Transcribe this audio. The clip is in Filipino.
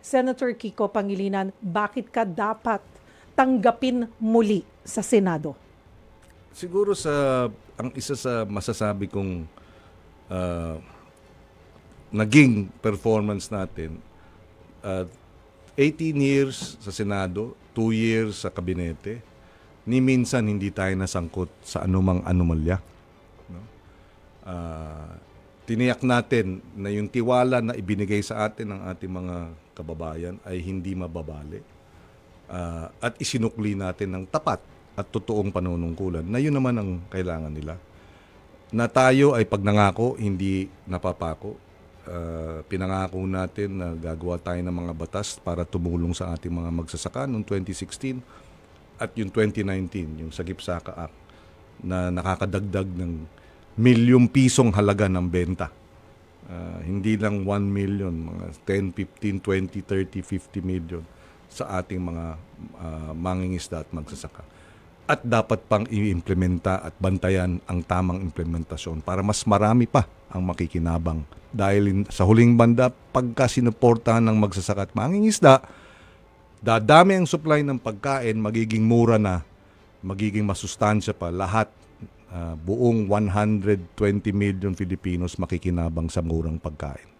Senator Kiko Pangilinan, bakit ka dapat tanggapin muli sa Senado? Siguro ang isa sa masasabi kong naging performance natin, 18 years sa Senado, 2 years sa kabinete, ni minsan hindi tayo nasangkot sa anumang anomalya. No? Tiniyak natin na yung tiwala na ibinigay sa atin ng ating mga kababayan ay hindi mababali. At isinukli natin ng tapat at totoong panunungkulan na yun naman ang kailangan nila. Na tayo ay pag nangako, hindi napapako. Pinangako natin na gagawa tayo ng mga batas para tumulong sa ating mga magsasaka noong 2016 at yung 2019, yung Sagip-Saka Act na nakakadagdag ng milyong pisong halaga ng benta. Hindi lang 1 million, mga 10, 15, 20, 30, 50 million sa ating mga mangingisda at magsasaka. At dapat pang i-implementa at bantayan ang tamang implementasyon para mas marami pa ang makikinabang. Dahil sa huling banda, pagka sinuportahan ng magsasaka at mangingisda, dadami ang supply ng pagkain, magiging mura na, magiging masustansya pa lahat. Buong 120 million Filipinos makikinabang sa murang pagkain.